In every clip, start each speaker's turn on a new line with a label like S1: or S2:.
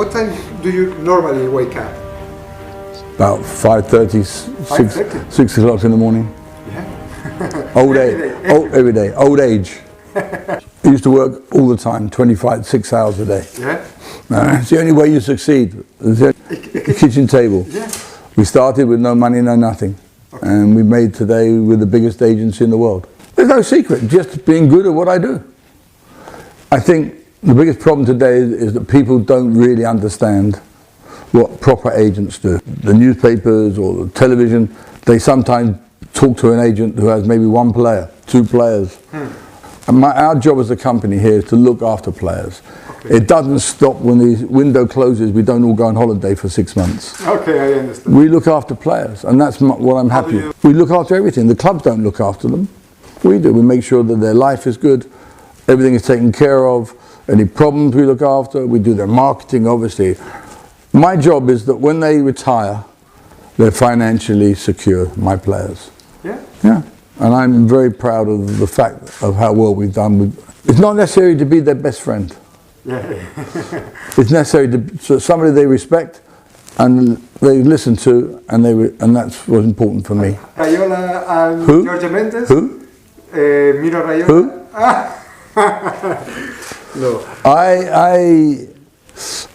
S1: What time do you normally wake up?
S2: About 5:30, 6 o'clock in the morning.
S1: Yeah.
S2: Old age, every day, old age. I used to work all the time, 6 hours a day.
S1: Yeah.
S2: It's the only way you succeed. The kitchen table.
S1: Yeah.
S2: We started with no money, no nothing. Okay. And we made today with the biggest agency in the world. There's no secret, just being good at what I do. I think the biggest problem today is that people don't really understand what proper agents do. The newspapers or the television, they sometimes talk to an agent who has maybe one player, two players. And our job as a company here is to look after players. Okay. It doesn't stop when the window closes, we don't all go on holiday for 6 months.
S1: Okay, I understand.
S2: We look after players, and that's what I'm happy with. We look after everything. The clubs don't look after them. We do. We make sure that their life is good, everything is taken care of, any problems we look after, we do their marketing, obviously. My job is that when they retire, they're financially secure, my players.
S1: Yeah?
S2: Yeah. And I'm very proud of the fact of how well we've done. It's not necessary to be their best friend.
S1: Yeah.
S2: It's necessary to somebody they respect and they listen to, and that's what's important for me.
S1: Raiola and
S2: Who?
S1: Jorge Mendes?
S2: Who?
S1: Mino Raiola?
S2: Who?
S1: No.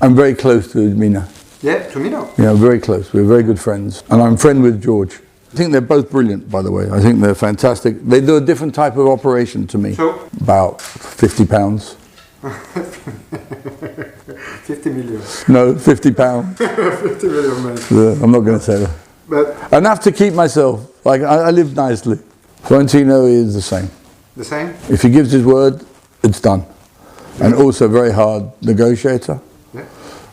S2: I'm very close to Mina.
S1: Yeah, to Mino?
S2: Yeah, very close. We're very good friends. And I'm friend with George. I think they're both brilliant, by the way. I think they're fantastic. They do a different type of operation to me.
S1: So?
S2: About £50.
S1: 50 million.
S2: No, £50.
S1: 50 million, man.
S2: Yeah, I'm not going to say that.
S1: But
S2: enough to keep myself. Like, I live nicely. Florentino is the same.
S1: the same?
S2: If he gives his word, it's done. And also very hard negotiator.
S1: Yeah.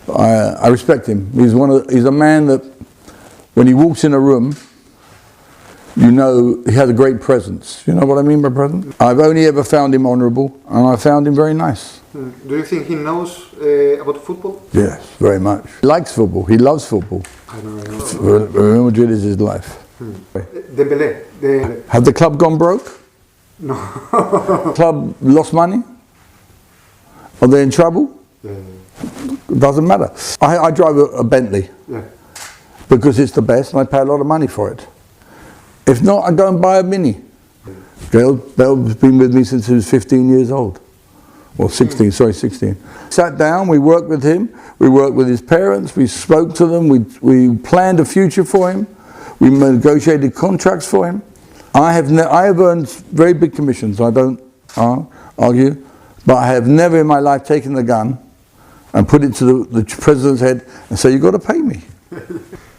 S2: I respect him. He's a man that when he walks in a room, you know he has a great presence. You know what I mean by presence? I've only ever found him honourable, and I found him very nice.
S1: Do you think he knows about football?
S2: Yes, very much. He likes football. He loves football.
S1: I know.
S2: Real Madrid is his life.
S1: Dembélé.
S2: Have the club gone broke?
S1: No.
S2: Club lost money? Are they in trouble?
S1: Yeah.
S2: It doesn't matter. I drive a Bentley
S1: Yeah.
S2: because it's the best and I pay a lot of money for it. If not, I go and buy a Mini. Bale's been with me since he was 15 years old. Well, 16, sorry, 16. Sat down, we worked with him, we worked with his parents, we spoke to them, we planned a future for him, we negotiated contracts for him. I have earned very big commissions, I don't argue, but I have never in my life taken the gun and put it to the president's head and say, you've got to pay me.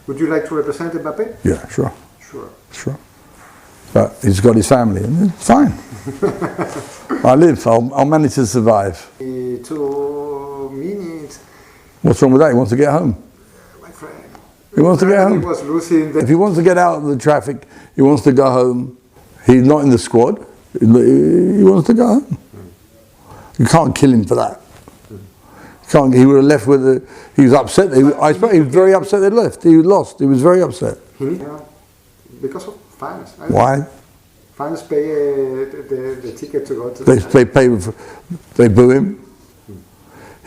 S1: Would you like to represent Mbappé?
S2: Yeah, sure.
S1: Sure.
S2: But he's got his family, and it's fine. I'll manage to survive.
S1: 2 minutes.
S2: What's wrong with that? He wants to get home.
S1: My friend.
S2: He wants to get home.
S1: He was losing
S2: If he wants to get out of the traffic, he wants to go home. He's not in the squad. He wants to go home. You can't kill him for that. He would have left with a... He was upset. I suppose he was very upset they left. He lost. He was very upset.
S1: Because of fans.
S2: Why?
S1: Fans pay the ticket to go to
S2: They boo him.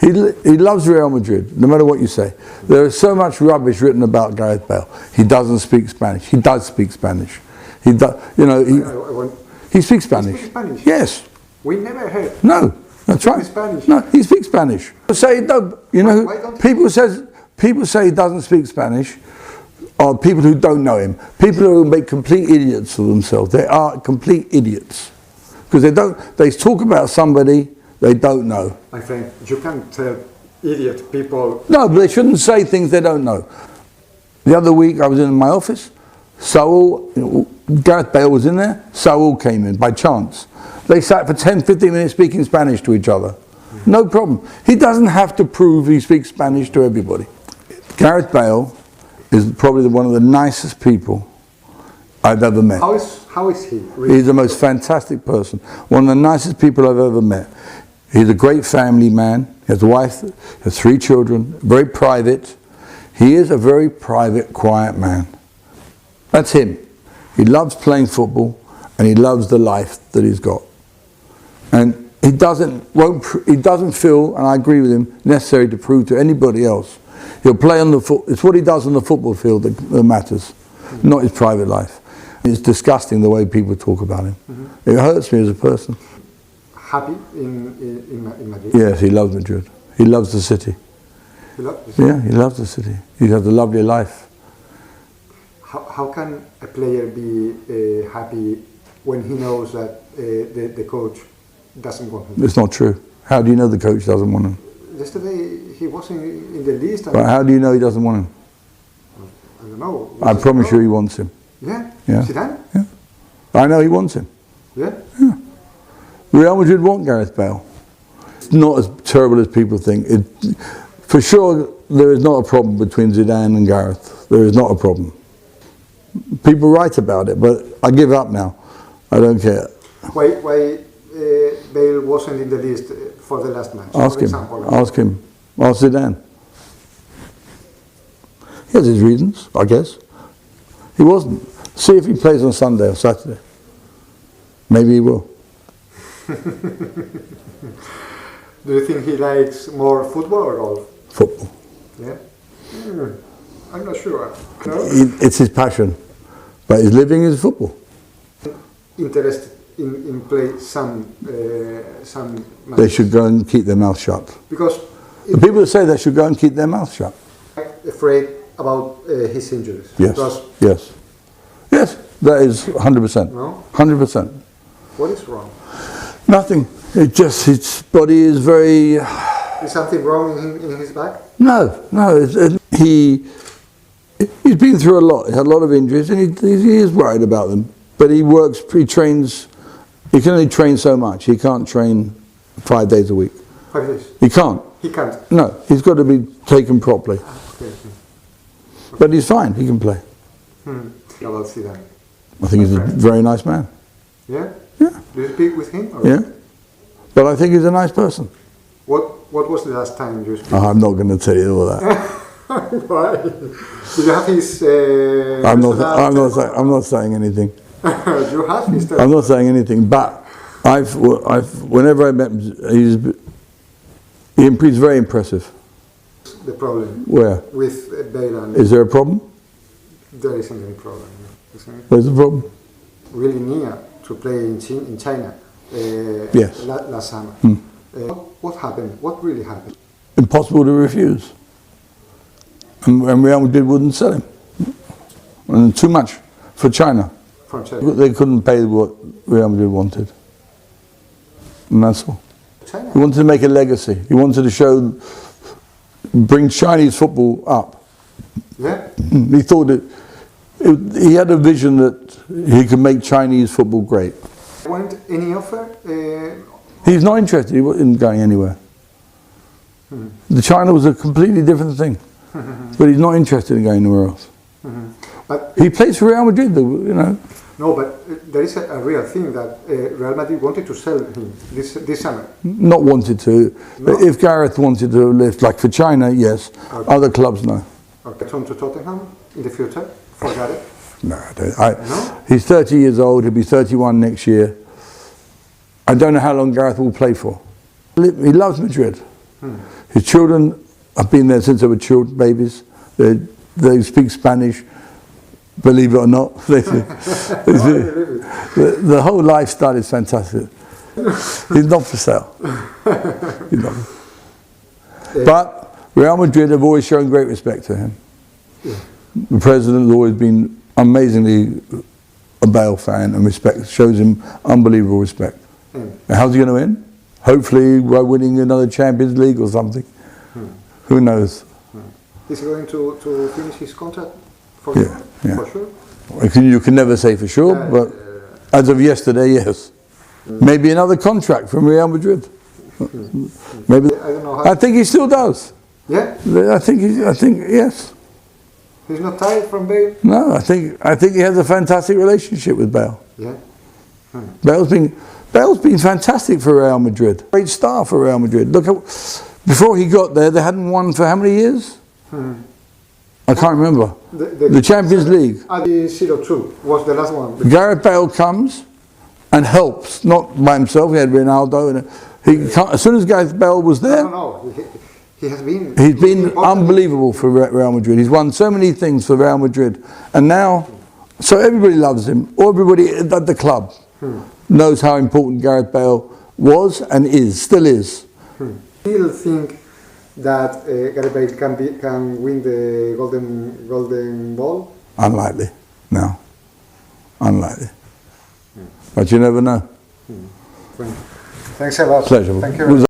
S2: He loves Real Madrid, no matter what you say. There is so much rubbish written about Gareth Bale. He doesn't speak Spanish. He does speak Spanish. He speaks Spanish.
S1: He speaks Spanish?
S2: Yes.
S1: We never heard.
S2: No, that's right.
S1: Spanish.
S2: No, he speaks Spanish. Say no. You know,
S1: why don't
S2: people say he doesn't speak Spanish. Are people who don't know him. People who make complete idiots of themselves. They are complete idiots because they talk about somebody they don't know.
S1: I think you can't tell idiot people.
S2: No, but they shouldn't say things they don't know. The other week I was in my office. Gareth Bale was in there. Saul came in by chance. They sat for 10-15 minutes speaking Spanish to each other. No problem. He doesn't have to prove he speaks Spanish to everybody. Gareth Bale is probably one of the nicest people I've ever met.
S1: How is he? Really?
S2: He's the most fantastic person. One of the nicest people I've ever met. He's a great family man. He has a wife, has 3 children, very private. He is a very private, quiet man. That's him. He loves playing football and he loves the life that he's got. And he doesn't feel, and I agree with him, necessary to prove to anybody else. He'll play on the foot. It's what he does on the football field that matters, not his private life. It's disgusting the way people talk about him. It hurts me as a person.
S1: Happy in Madrid?
S2: Yes, he loves Madrid. He loves the city.
S1: He loves the city?
S2: Yeah, he loves the city. He has a lovely life.
S1: How can a player be happy when he knows that the coach doesn't want him?
S2: It's not true. How do you know the coach doesn't want him?
S1: Yesterday he wasn't in the list.
S2: But how do you know he doesn't want him?
S1: I don't know.
S2: I promise you he wants him.
S1: Yeah?
S2: Yeah.
S1: Zidane?
S2: Yeah. I know he wants him.
S1: Yeah?
S2: Yeah. Real Madrid want Gareth Bale. It's not as terrible as people think. For sure, there is not a problem between Zidane and Gareth. There is not a problem. People write about it, but I give up now. I don't care.
S1: Why Bale wasn't in the list for the last match?
S2: Ask him. Ask him. Ask Zidane. He has his reasons, I guess. He wasn't. See if he plays on Sunday or Saturday. Maybe he will.
S1: Do you think he likes more football or golf?
S2: Football.
S1: Yeah? I'm not sure. No?
S2: It's his passion. But his living is football.
S1: Interested in play some matches.
S2: They should go and keep their mouth shut.
S1: Because
S2: the people that say they should go and keep their mouth shut.
S1: Afraid about his injuries.
S2: Yes.
S1: Because
S2: Yes. Yes. That is 100%.
S1: No?
S2: 100%.
S1: What is wrong?
S2: Nothing. It just, his body is very...
S1: Is something wrong in his back?
S2: No. He's been through a lot. He had a lot of injuries and he is worried about them. But he works, he trains, he can only train so much. He can't train 5 days a week.
S1: 5 days?
S2: He can't.
S1: He can't?
S2: No, he's got to be taken properly.
S1: Okay.
S2: But he's fine, he can play.
S1: About Zidane?
S2: I think he's a very nice man.
S1: Yeah?
S2: Yeah.
S1: Do you speak with him? Or?
S2: Yeah. But I think he's a nice person.
S1: What was the last time you spoke?
S2: I'm not going to tell you all that.
S1: Why? Do you have his...
S2: I'm not saying anything.
S1: You have his...
S2: I'm not saying anything, but whenever I met him, he's very impressive.
S1: The problem?
S2: Where?
S1: With Bale and...
S2: Is there a problem?
S1: There isn't any problem. Isn't it?
S2: There's a problem.
S1: Really near to play in China
S2: Yes.
S1: last summer. What happened? What really happened?
S2: Impossible to refuse. And Real Madrid wouldn't sell him. And too much for China.
S1: From China?
S2: They couldn't pay what Real Madrid wanted. And that's all.
S1: China?
S2: He wanted to make a legacy. He wanted to bring Chinese football up.
S1: Yeah?
S2: He thought he had a vision that he could make Chinese football great.
S1: Want any offer?
S2: He's not interested in going anywhere. The China was a completely different thing. But he's not interested in going anywhere else.
S1: But
S2: He plays for Real Madrid, you know.
S1: no, but there is a real thing that Real Madrid wanted to sell him this summer.
S2: Not wanted to.
S1: No.
S2: If Gareth wanted to live, like for China, yes.
S1: Okay.
S2: Other clubs, no.
S1: Okay. Turn to Tottenham in the future for Gareth?
S2: No, I don't.
S1: No?
S2: He's 30 years old. He'll be 31 next year. I don't know how long Gareth will play for. He loves Madrid. His children have been there since they were babies. They speak Spanish, believe it or not. The whole lifestyle is fantastic. He's not for sale. He's not. But Real Madrid have always shown great respect to him. The president has always been amazingly a Bale fan and shows him unbelievable respect. And how's he going to win? Hopefully by winning another Champions League or something. Who knows?
S1: Is he going to finish his contract for
S2: Yeah.
S1: For sure?
S2: You can never say for sure, but as of yesterday, yes. Maybe another contract from Real Madrid. Maybe.
S1: I don't know how.
S2: I think he still does.
S1: Yeah?
S2: I think yes.
S1: He's not tired from Bale?
S2: No, I think he has a fantastic relationship with Bale.
S1: Yeah.
S2: Bale's been fantastic for Real Madrid. Great star for Real Madrid. Look, before he got there, they hadn't won for how many years? I can't remember. The Champions League.
S1: The 0-2 was the last one.
S2: Gareth Bale comes and helps, not by himself. He had Ronaldo, and As soon as Gareth Bale was there,
S1: No. He has been.
S2: he's been unbelievable for Real Madrid. He's won so many things for Real Madrid, and now, so everybody loves him. Everybody at the club knows how important Gareth Bale was and is, still is.
S1: Still think that Gareth Bale can win the golden ball?
S2: Unlikely, no, unlikely. But you never know.
S1: Thanks a lot.
S2: Pleasure.
S1: Thank you.